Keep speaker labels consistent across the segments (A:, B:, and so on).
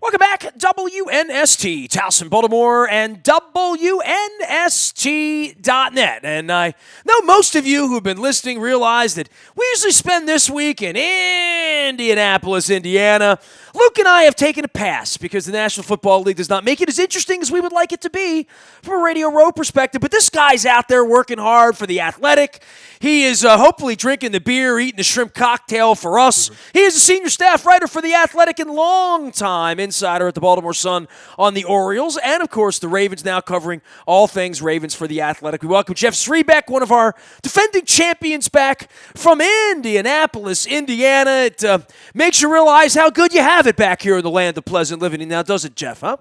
A: Welcome back, WNST, Towson, Baltimore, and WNST.net. And I know most of you who've been listening realize that we usually spend this week in Indianapolis, Indiana. Luke and I have taken a pass because the National Football League does not make it as interesting as we would like it to be from a Radio Row perspective. But this guy's out there working hard for The Athletic. He is hopefully drinking the beer, eating the shrimp cocktail for us. He is a senior staff writer for The Athletic and longtime insider at the Baltimore Sun on the Orioles. And, of course, the Ravens, now covering all things Ravens for The Athletic. We welcome Jeff Zrebiec, one of our defending champions, back from Indianapolis, Indiana. It makes you realize how good you have it back here in the land of pleasant living now, does it, Jeff, huh?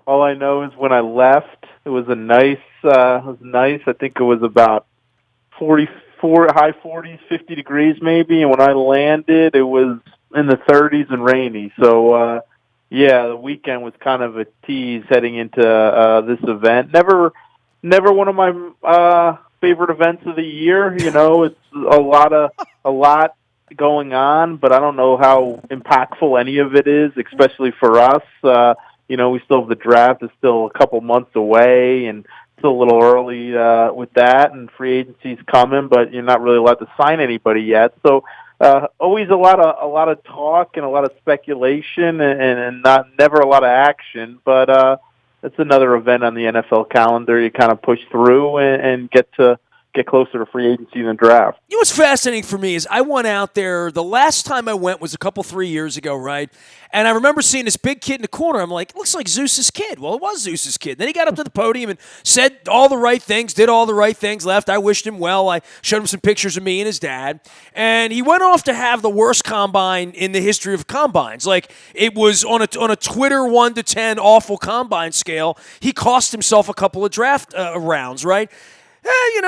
B: All I know is when I left, it was nice. I think it was about 44, high 40s, 50 degrees maybe. And when I landed, it was in the 30s and rainy. So, the weekend was kind of a tease heading into this event. Never one of my favorite events of the year. You know, it's a lot going on, but I don't know how impactful any of it is, especially for us. We still have the draft. It's still a couple months away, and still a little early with that, and free agency's coming, but you're not really allowed to sign anybody yet. So always a lot of talk and a lot of speculation, and never a lot of action. But it's another event on the NFL calendar. You kind of push through and get closer to free agency than draft.
A: You know what's fascinating for me is I went out there, the last time I went was 3 years ago, right? And I remember seeing this big kid in the corner. I'm like, looks like Zeus's kid. Well, it was Zeus's kid. Then he got up to the podium and said all the right things, did all the right things, left. I wished him well. I showed him some pictures of me and his dad. And he went off to have the worst combine in the history of combines. Like, it was on a Twitter 1 to 10 awful combine scale. He cost himself a couple of draft rounds, right?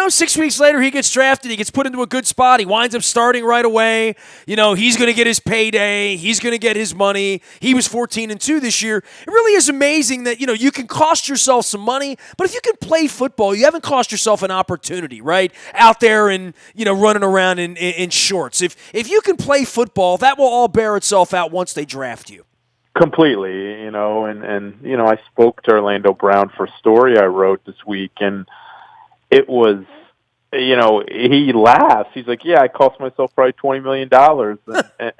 A: 6 weeks later, he gets drafted. He gets put into a good spot. He winds up starting right away. He's going to get his payday. He's going to get his money. He was 14-2 this year. It really is amazing that, you can cost yourself some money, but if you can play football, you haven't cost yourself an opportunity, right? Out there and, running around in shorts. If you can play football, that will all bear itself out once they draft you.
B: Completely, and I spoke to Orlando Brown for a story I wrote this week, and it was, he laughs. He's like, yeah, I cost myself probably $20 million.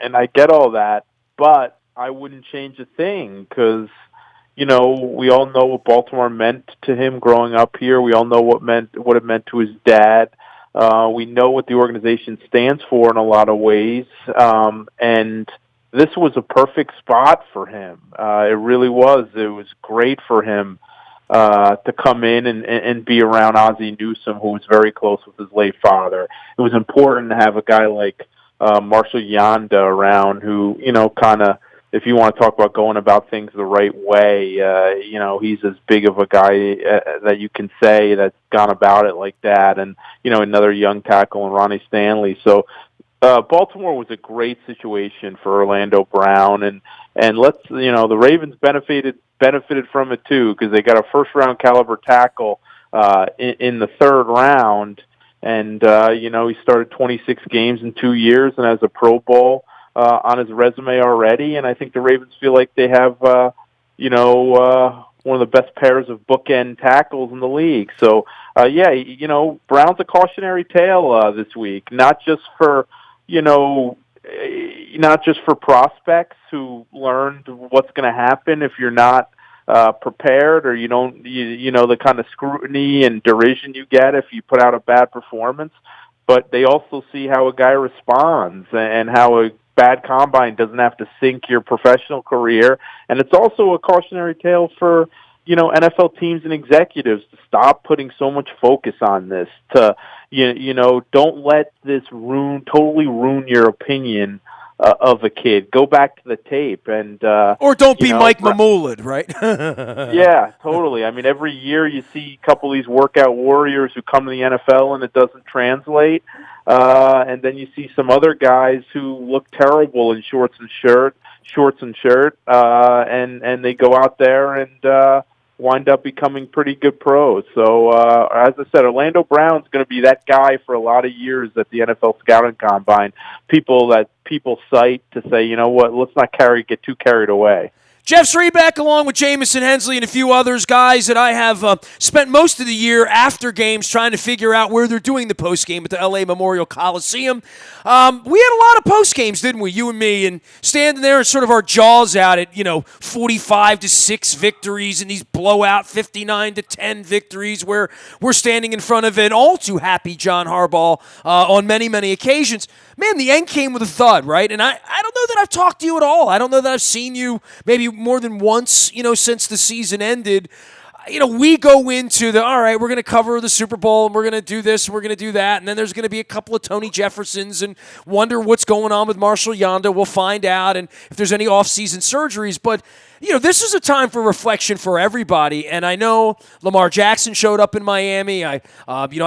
B: And I get all that, but I wouldn't change a thing because, we all know what Baltimore meant to him growing up here. We all know what it meant to his dad. We know what the organization stands for in a lot of ways. And this was a perfect spot for him. It really was. It was great for him to come in and be around Ozzie Newsome, who was very close with his late father. It was important to have a guy like Marshall Yanda around who, kind of, if you want to talk about going about things the right way, he's as big of a guy that you can say that's gone about it like that. And, another young tackle in Ronnie Stanley. So Baltimore was a great situation for Orlando Brown. And let's, the Ravens benefited from it too, because they got a first-round caliber tackle in the third round, and he started 26 games in 2 years and has a Pro Bowl on his resume already. And I think the Ravens feel like they have, one of the best pairs of bookend tackles in the league. So, Brown's a cautionary tale this week, not just for prospects who learned what's going to happen if you're not prepared, or the kind of scrutiny and derision you get if you put out a bad performance, but they also see how a guy responds and how a bad combine doesn't have to sink your professional career. And it's also a cautionary tale for NFL teams and executives to stop putting so much focus on this, to don't let this totally ruin your opinion of a kid. Go back to the tape and
A: or don't be Mike Mamulid, right?
B: Yeah, totally. I mean, every year you see a couple of these workout warriors who come to the NFL and it doesn't translate, and then you see some other guys who look terrible in shorts and shirt, and they go out there and wind up becoming pretty good pros. So, as I said, Orlando Brown's going to be that guy for a lot of years at the NFL Scouting Combine. People cite to say, you know what, let's not get too carried away.
A: Jeff Zrebiec, along with Jamison Hensley and a few others, guys that I have spent most of the year after games trying to figure out where they're doing the post game at the LA Memorial Coliseum. We had a lot of post games, didn't we, you and me, and standing there and sort of our jaws out at 45-6 victories and these blowout 59-10 victories where we're standing in front of an all too happy John Harbaugh on many occasions. Man, the end came with a thud, right? And I don't know that I've talked to you at all. I don't know that I've seen you maybe more than once, since the season ended. We go into all right, we're going to cover the Super Bowl, and we're going to do this, and we're going to do that, and then there's going to be a couple of Tony Jeffersons, and wonder what's going on with Marshall Yanda. We'll find out, and if there's any off-season surgeries. But, this is a time for reflection for everybody, and I know Lamar Jackson showed up in Miami. I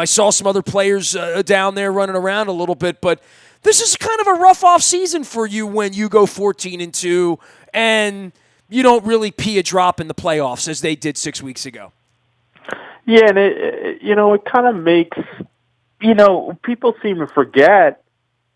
A: saw some other players down there running around a little bit, but this is kind of a rough off-season for you when you go 14-2, and you don't really pee a drop in the playoffs as they did 6 weeks ago.
B: Yeah, and it kind of makes, people seem to forget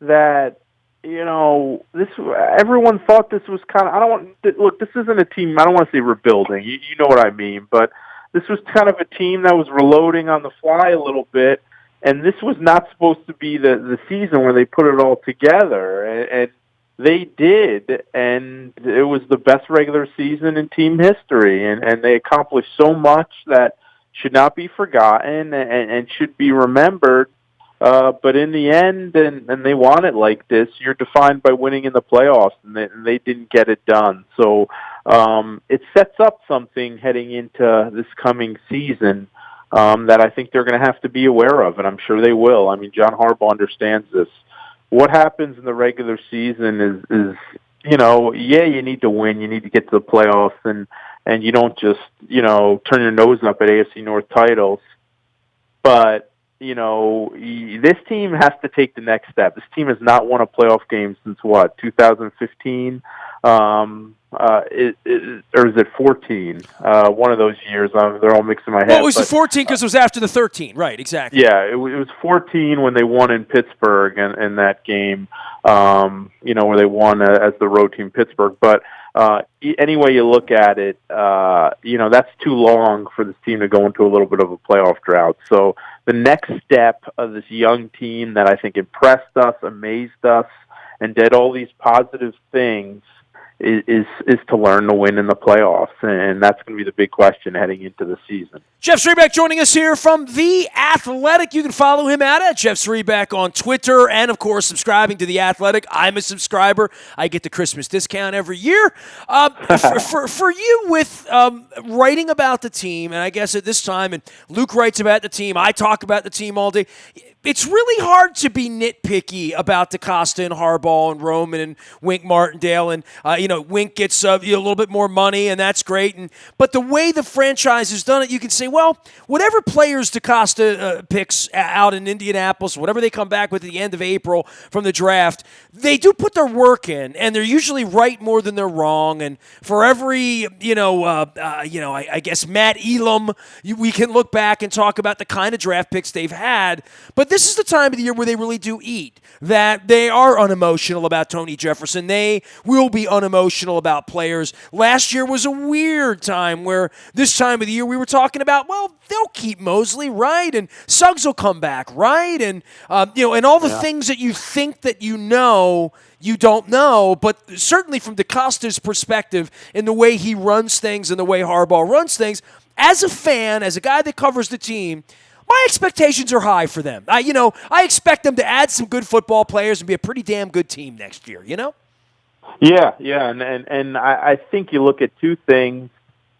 B: that, everyone thought this was kind of, this isn't a team, I don't want to say rebuilding, you know what I mean, but this was kind of a team that was reloading on the fly a little bit, and this was not supposed to be the season where they put it all together, and they did, and it was the best regular season in team history, and they accomplished so much that should not be forgotten and should be remembered. But in the end, and they want it like this, you're defined by winning in the playoffs, and they didn't get it done. So it sets up something heading into this coming season that I think they're going to have to be aware of, and I'm sure they will. I mean, John Harbaugh understands this. What happens in the regular season is you need to win, you need to get to the playoffs, and you don't just, turn your nose up at AFC North titles. But, this team has to take the next step. This team has not won a playoff game since 2015? Or is it 14? One of those years. They're all mixing my head.
A: Well, it was the 14 because it was after the 13. Right, exactly.
B: Yeah, it was 14 when they won in Pittsburgh in that game, where they won as the road team Pittsburgh. But any way you look at it, that's too long for this team to go into a little bit of a playoff drought. So the next step of this young team that I think impressed us, amazed us, and did all these positive things is to learn to win in the playoffs, and that's going to be the big question heading into the season.
A: Jeff Zrebiec joining us here from The Athletic. You can follow him at Jeff Zrebiec on Twitter, and, of course, subscribing to The Athletic. I'm a subscriber. I get the Christmas discount every year. For you with writing about the team, and I guess at this time, and Luke writes about the team, I talk about the team all day, it's really hard to be nitpicky about DeCosta and Harbaugh and Roman and Wink Martindale, and Wink gets a little bit more money, and that's great. But the way the franchise has done it, you can say, well, whatever players DeCosta picks out in Indianapolis, whatever they come back with at the end of April from the draft, they do put their work in, and they're usually right more than they're wrong. And for every, I guess Matt Elam, we can look back and talk about the kind of draft picks they've had. But this is the time of the year where they really do eat, that they are unemotional about Tony Jefferson. They will be unemotional about players. Last year was a weird time where this time of the year we were talking about, well, they'll keep Mosley, right? And Suggs will come back, right? And, and all the things that you think that you don't know, but certainly from DeCosta's perspective in the way he runs things and the way Harbaugh runs things, as a fan, as a guy that covers the team, my expectations are high for them. I expect them to add some good football players and be a pretty damn good team next year,
B: Yeah, and I think you look at two things,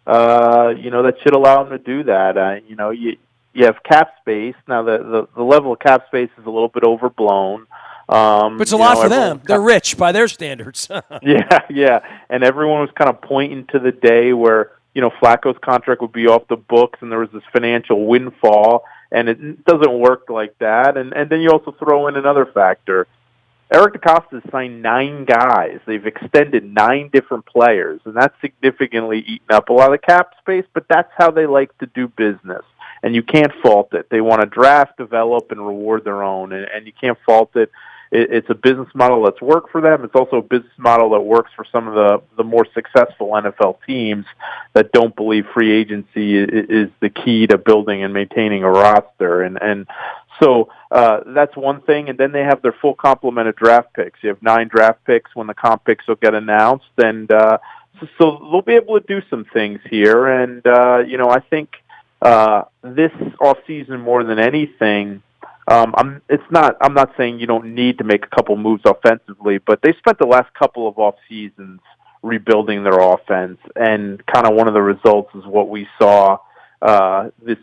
B: that should allow them to do that. You have cap space. Now, the level of cap space is a little bit overblown.
A: But it's a lot for them. They're rich by their standards.
B: Yeah, and everyone was kind of pointing to the day where, Flacco's contract would be off the books and there was this financial windfall, and it doesn't work like that. And then you also throw in another factor. Eric DeCosta has signed 9 guys. They've extended 9 different players, and that's significantly eaten up a lot of cap space, but that's how they like to do business, and you can't fault it. They want to draft, develop, and reward their own, and you can't fault it. It's a business model that's worked for them. It's also a business model that works for some of the more successful NFL teams that don't believe free agency is the key to building and maintaining a roster. And so that's one thing. And then they have their full complement of draft picks. You have 9 draft picks when the comp picks will get announced. And so they'll be able to do some things here. And, I think this offseason more than anything, I'm not saying you don't need to make a couple moves offensively, but they spent the last couple of off seasons rebuilding their offense, and kind of one of the results is what we saw this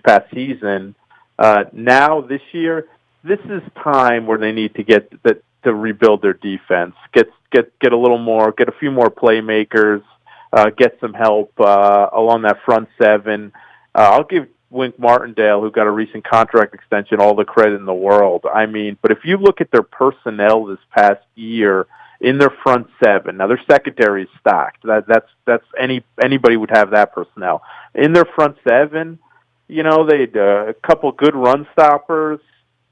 B: past season. Now this year, this is time where they need to to rebuild their defense, get a little more, get a few more playmakers, get some help along that front seven. I'll give Wink Martindale, who got a recent contract extension, all the credit in the world. I mean, but if you look at their personnel this past year in their front seven, now their secondary is stacked. That's anybody would have that personnel. In their front seven, they had a couple good run stoppers,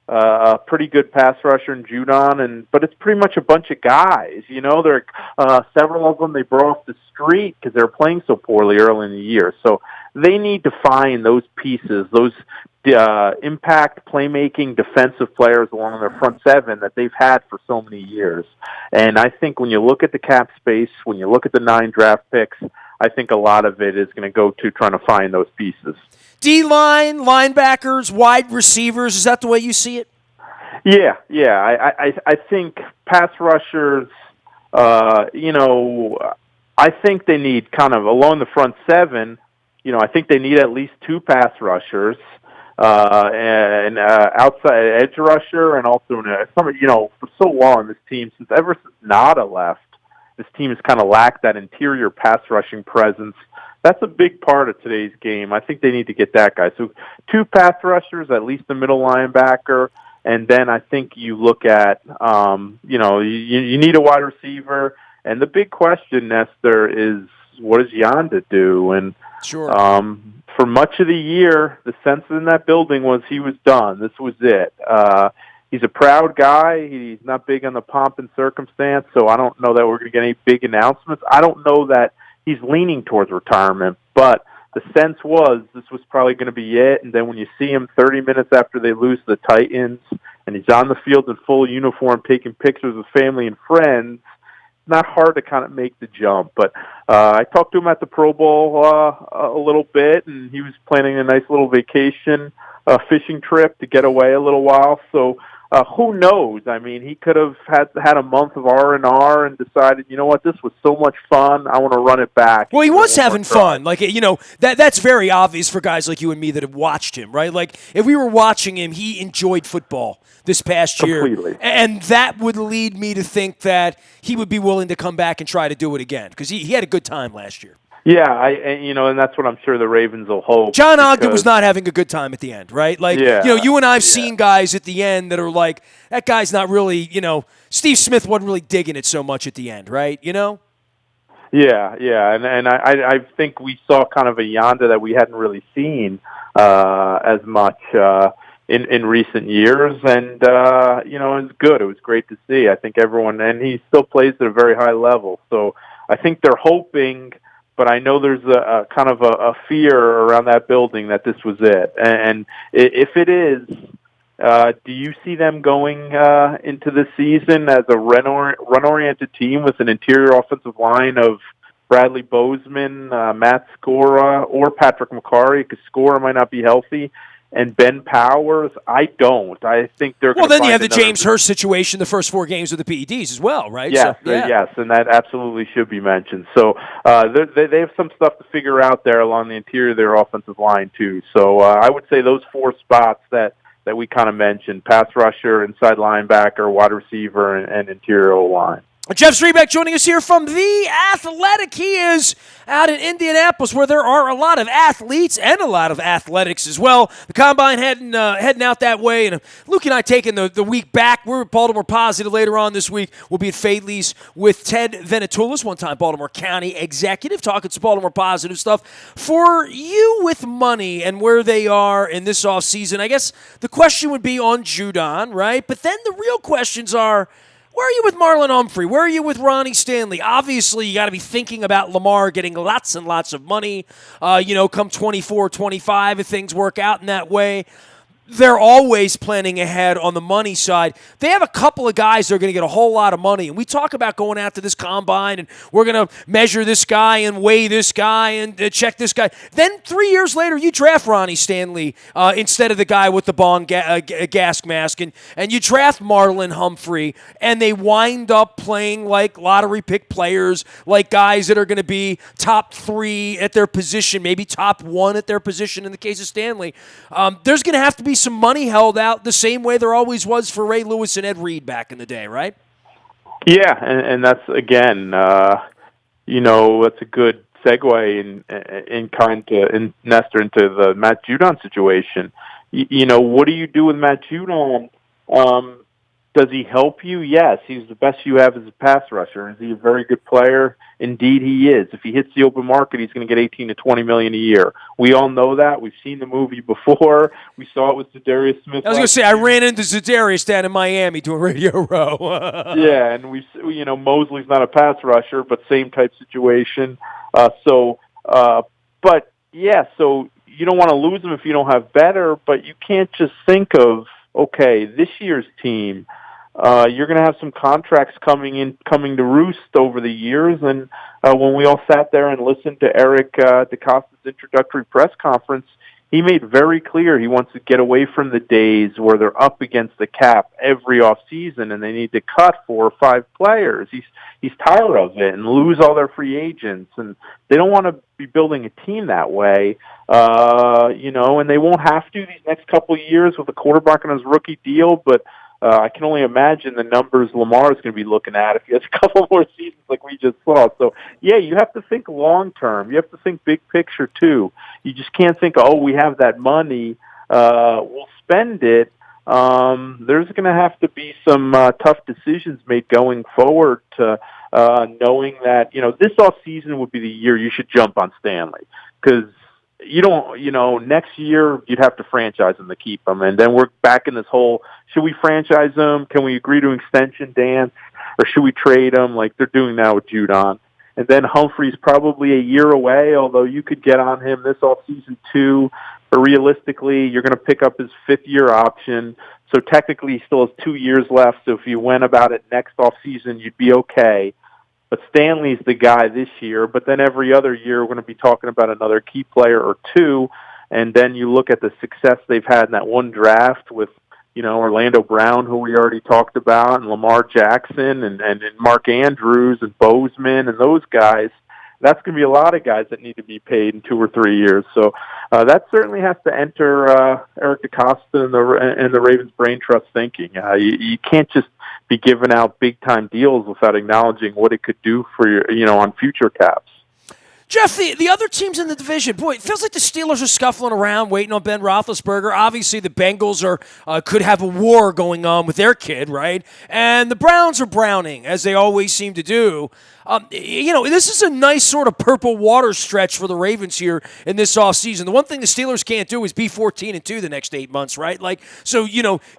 B: a pretty good pass rusher in Judon, but it's pretty much a bunch of guys. There are several of them they brought off the street because they were playing so poorly early in the year. So they need to find those pieces, those impact playmaking defensive players along their front seven that they've had for so many years. And I think when you look at the cap space, when you look at the 9 draft picks, I think a lot of it is going to go to trying to find those pieces.
A: D-line, linebackers, wide receivers, is that the way you see it?
B: Yeah. I think pass rushers, I think they need kind of along the front seven, I think they need at least 2 pass rushers, and outside edge rusher, and also, for so long, this team, ever since Nada left, this team has kind of lacked that interior pass rushing presence. That's a big part of today's game. I think they need to get that guy. So 2 pass rushers, at least a middle linebacker, and then I think you look at, you need a wide receiver. And the big question, Nestor, is what does Yanda do? And
A: sure.
B: For much of the year, the sense in that building was he was done. This was it. He's a proud guy. He's not big on the pomp and circumstance, so I don't know that we're going to get any big announcements. I don't know that he's leaning towards retirement, but the sense was this was probably going to be it. And then when you see him 30 minutes after they lose to the Titans, and he's on the field in full uniform taking pictures with family and friends, not hard to kind of make the jump. But I talked to him at the Pro Bowl a little bit, and he was planning a nice little vacation, fishing trip to get away a little while. So who knows? I mean, he could have had a month of R&R and decided, you know what, this was so much fun, I want to run it back.
A: Well, he was having fun. Like, that's very obvious for guys like you and me that have watched him, right? Like, if we were watching him, he enjoyed football this past year.
B: Completely.
A: And that would lead me to think that he would be willing to come back and try to do it again because he had a good time last year.
B: Yeah, and that's what I'm sure the Ravens will hope.
A: John Ogden was not having a good time at the end, right? Like, you and I have seen guys at the end that are like, that guy's not really, Steve Smith wasn't really digging it so much at the end, right? Yeah,
B: and I think we saw kind of a Yanda that we hadn't really seen as much in recent years, and it was good. It was great to see. I think everyone, and he still plays at a very high level, so I think they're hoping. But I know there's a kind of a fear around that building that this was it. And if it is, do you see them going into the season as a run-oriented team with an interior offensive line of Bradley Bozeman, Matt Skora, or Patrick McCarry, because Skora might not be healthy, and Ben Powers? I don't. I think they're going to
A: then you have the James Hurst situation the first 4 games of the PEDs as well, right?
B: Yes, yes, and that absolutely should be mentioned. So they have some stuff to figure out there along the interior of their offensive line, too. So I would say those 4 spots that we kind of mentioned, pass rusher, inside linebacker, wide receiver, and interior line.
A: Jeff Zrebiec joining us here from The Athletic. He is out in Indianapolis, where there are a lot of athletes and a lot of athletics as well. The Combine heading out that way, and Luke and I taking the week back. We're at Baltimore Positive later on this week. We'll be at Fadley's with Ted Venetoulas, one-time Baltimore County executive, talking some Baltimore Positive stuff. For you with money and where they are in this offseason, I guess the question would be on Judon, right? But then the real questions are, where are you with Marlon Humphrey? Where are you with Ronnie Stanley? Obviously, you got to be thinking about Lamar getting lots and lots of money, come 24, 25 if things work out in that way. They're always planning ahead on the money side. They have a couple of guys that are going to get a whole lot of money. And we talk about going after this combine and we're going to measure this guy and weigh this guy and check this guy. Then 3 years later, you draft Ronnie Stanley instead of the guy with the Bond gas mask. And you draft Marlon Humphrey. And they wind up playing like lottery pick players, like guys that are going to be top 3 at their position, maybe top 1 at their position in the case of Stanley. There's going to have to be some money held out the same way there always was for Ray Lewis and Ed Reed back in the day, right?
B: Yeah, and that's, again, that's a good segue in Nestor into the Matt Judon situation. What do you do with Matt Judon? Does he help you? Yes, he's the best you have as a pass rusher. Is he a very good player? Indeed, he is. If he hits the open market, he's going to get $18 to $20 million a year. We all know that. We've seen the movie before. We saw it with Zadarius Smith.
A: I was going to say, I ran into Zadarius down in Miami doing Radio Row.
B: Yeah, and Mosley's not a pass rusher, but same type situation. So you don't want to lose him if you don't have better, but you can't just think of, okay, this year's team, you're going to have some contracts coming to roost over the years. And when we all sat there and listened to Eric DeCosta's introductory press conference, he made very clear he wants to get away from the days where they're up against the cap every offseason and they need to cut 4 or 5 players. He's tired of it and lose all their free agents. And they don't want to be building a team that way, and they won't have to these next couple of years with a quarterback on his rookie deal, but I can only imagine the numbers Lamar is going to be looking at if he has a couple more seasons like we just saw. So, yeah, you have to think long-term. You have to think big picture, too. You just can't think, we have that money, we'll spend it. There's going to have to be some tough decisions made going forward to knowing that, this offseason would be the year you should jump on Stanley because you don't, next year you'd have to franchise him to keep him. And then we're back in this whole, should we franchise him? Can we agree to extension dance? Or should we trade him like they're doing now with Judon? And then Humphrey's probably a year away, although you could get on him this offseason too. But realistically, you're going to pick up his 5th-year option. So technically he still has 2 years left. So if you went about it next offseason, you'd be okay. But Stanley's the guy this year, but then every other year we're going to be talking about another key player or 2, and then you look at the success they've had in that one draft with, Orlando Brown, who we already talked about, and Lamar Jackson, and Mark Andrews, and Bozeman, and those guys. That's going to be a lot of guys that need to be paid in 2 or 3 years. So that certainly has to enter Eric DeCosta and the Ravens Brain Trust thinking. You can't just be giving out big-time deals without acknowledging what it could do for your, on future caps.
A: Jeff, the other teams in the division, boy, it feels like the Steelers are scuffling around, waiting on Ben Roethlisberger. Obviously, the Bengals could have a war going on with their kid, right? And the Browns are browning, as they always seem to do. This is a nice sort of purple water stretch for the Ravens here in this offseason. The one thing the Steelers can't do is be 14-2 the next 8 months, right?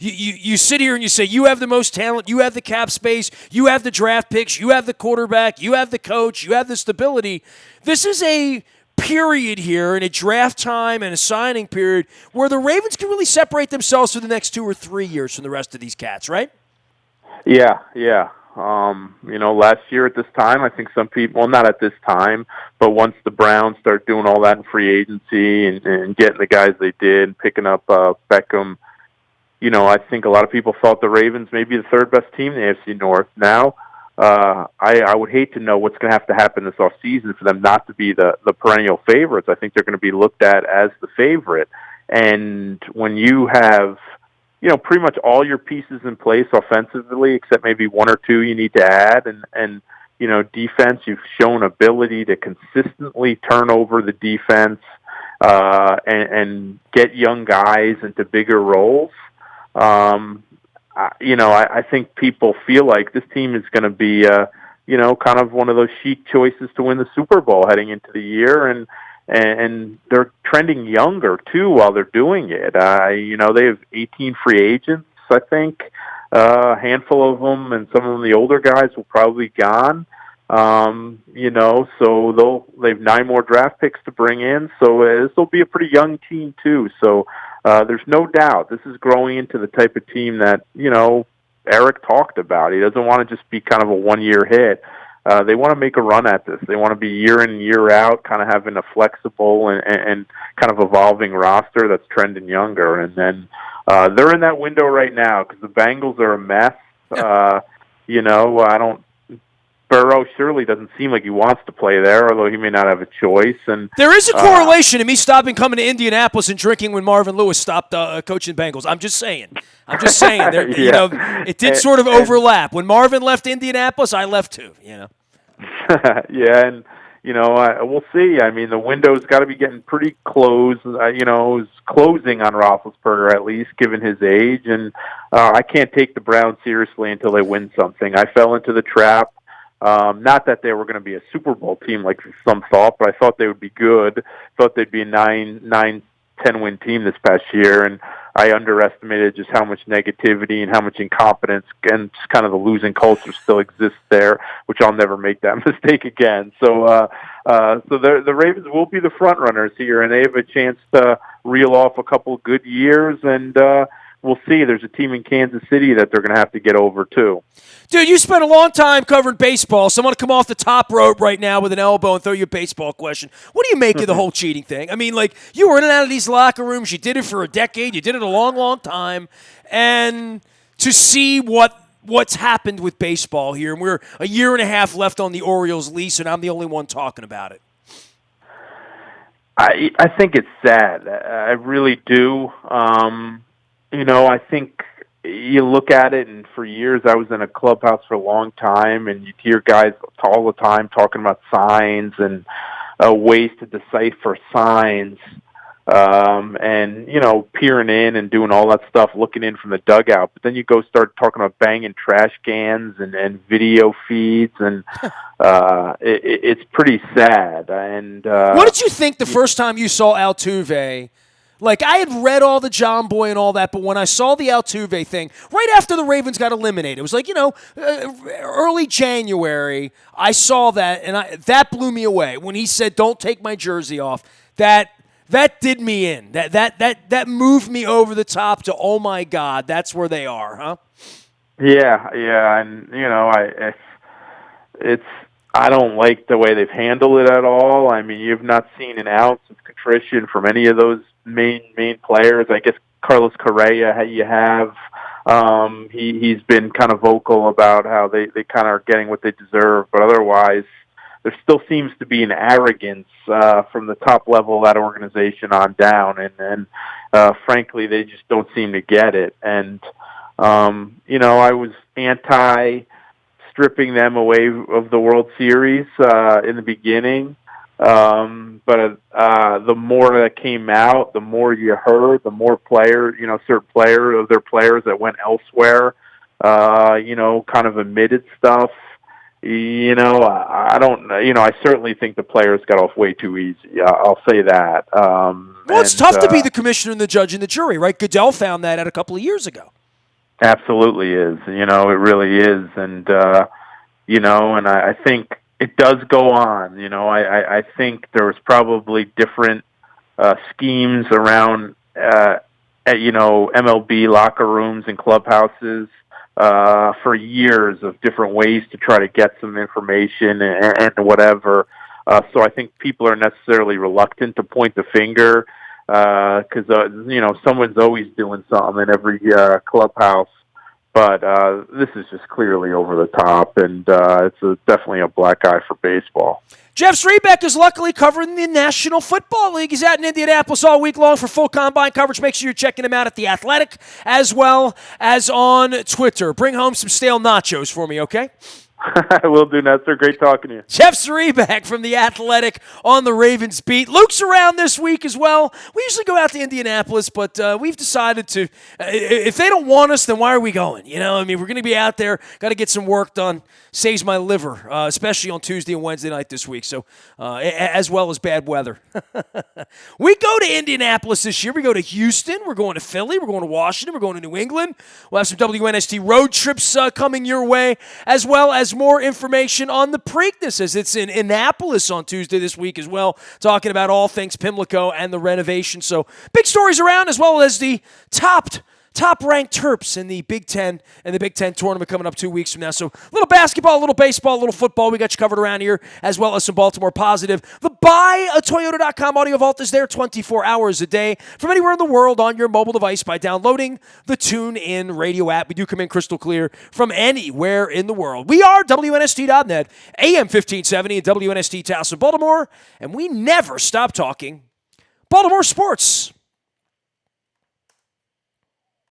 A: You sit here and you say, you have the most talent, you have the cap space, you have the draft picks, you have the quarterback, you have the coach, you have the stability. This is a period here in a draft time and a signing period where the Ravens can really separate themselves for the next 2 or 3 years from the rest of these cats, right?
B: Yeah. Last year at this time, I think some people, well, not at this time, but once the Browns start doing all that in free agency and getting the guys they did, picking up Beckham, I think a lot of people thought the Ravens may be the 3rd best team in the AFC North. Now, I would hate to know what's going to have to happen this offseason for them not to be the perennial favorites. I think they're going to be looked at as the favorite. And when you have pretty much all your pieces in place offensively, except maybe one or two you need to add. And defense, you've shown ability to consistently turn over the defense and get young guys into bigger roles. I think people feel like this team is going to be, kind of one of those chic choices to win the Super Bowl heading into the year, and they're trending younger too while they're doing it. They have 18 free agents, I think, a handful of them, and some of them, the older guys, will probably be gone. So they've 9 more draft picks to bring in. So this will be a pretty young team too. So there's no doubt this is growing into the type of team that, Eric talked about. He doesn't want to just be kind of a one-year hit. They want to make a run at this. They want to be year in, year out, kind of having a flexible and kind of evolving roster that's trending younger. And then they're in that window right now because the Bengals are a mess. Burrow surely doesn't seem like he wants to play there, although he may not have a choice. And
A: there is a correlation to me stopping coming to Indianapolis and drinking when Marvin Lewis stopped coaching Bengals. I'm just saying. It did sort of overlap. When Marvin left Indianapolis, I left too.
B: Yeah, and we'll see. I mean, the window's got to be getting pretty close. It's closing on Roethlisberger, at least given his age, and I can't take the Browns seriously until they win something. I fell into the trap. Not that they were going to be a Super Bowl team like some thought, but I thought they would be good. Thought they'd be a 9-10 win team this past year, and I underestimated just how much negativity and how much incompetence and just kind of the losing culture still exists there, which I'll never make that mistake again. So the Ravens will be the front runners here, and they have a chance to reel off a couple of good years, and we'll see. There's a team in Kansas City that they're going to have to get over too.
A: Dude, you spent a long time covering baseball, so I'm going to come off the top rope right now with an elbow and throw you a baseball question. What do you make of the whole cheating thing? I mean, you were in and out of these locker rooms. You did it for a decade. You did it a long, long time. And to see what's happened with baseball here, and we're a year and a half left on the Orioles lease, and I'm the only one talking about it.
B: I think it's sad. I really do. I think you look at it, and for years I was in a clubhouse for a long time, and you'd hear guys all the time talking about signs and ways to decipher signs, and peering in and doing all that stuff, looking in from the dugout. But then you go start talking about banging trash cans and video feeds, and it's pretty sad. And
A: what did you think the first time you saw Altuve? I had read all the John Boy and all that, but when I saw the Altuve thing, right after the Ravens got eliminated, it was early January, I saw that, and that blew me away. When he said, "Don't take my jersey off," that did me in. That moved me over the top to, oh my God, that's where they are, huh?
B: Yeah, and I don't like the way they've handled it at all. I mean, you've not seen an ounce of contrition from any of those main players. I guess Carlos Correa, you have. He's been kind of vocal about how they kind of are getting what they deserve, but otherwise, there still seems to be an arrogance from the top level of that organization on down, and frankly, they just don't seem to get it. And I was stripping them away of the World Series in the beginning. But the more that came out, the more you heard, the more certain their players that went elsewhere, kind of admitted stuff. I don't, I certainly think the players got off way too easy. I'll say that.
A: It's tough to be the commissioner and the judge and the jury, right? Goodell found that out a couple of years ago.
B: Absolutely is. It really is. And, and I think it does go on. I think there was probably different schemes around, MLB locker rooms and clubhouses for years of different ways to try to get some information and whatever. So I think people are necessarily reluctant to point the finger because, someone's always doing something in every clubhouse. But this is just clearly over the top, and definitely a black eye for baseball.
A: Jeff Zrebiec is luckily covering the National Football League. He's out in Indianapolis all week long for full combine coverage. Make sure you're checking him out at The Athletic as well as on Twitter. Bring home some stale nachos for me, okay?
B: I will do, Nestor. Great talking to you.
A: Jeff Zrebiec from The Athletic on the Ravens beat. Luke's around this week as well. We usually go out to Indianapolis, but we've decided to, if they don't want us, then why are we going? You know, I mean, we're going to be out there, got to get some work done. Saves my liver, especially on Tuesday and Wednesday night this week, so as well as bad weather. We go to Indianapolis this year. We go to Houston. We're going to Philly. We're going to Washington. We're going to New England. We'll have some WNST road trips coming your way, as well as more information on the Preakness, as it's in Annapolis on Tuesday this week as well, talking about all things Pimlico and the renovation. So big stories around, as well as the top-ranked Terps in the Big Ten and the Big Ten tournament coming up 2 weeks from now. So a little basketball, a little baseball, a little football. We got you covered around here, as well as some Baltimore positive. The buyatoyota.com audio vault is there 24 hours a day from anywhere in the world on your mobile device by downloading the TuneIn radio app. We do come in crystal clear from anywhere in the world. We are WNST.net, AM 1570 and WNST Towson, Baltimore, and we never stop talking Baltimore sports.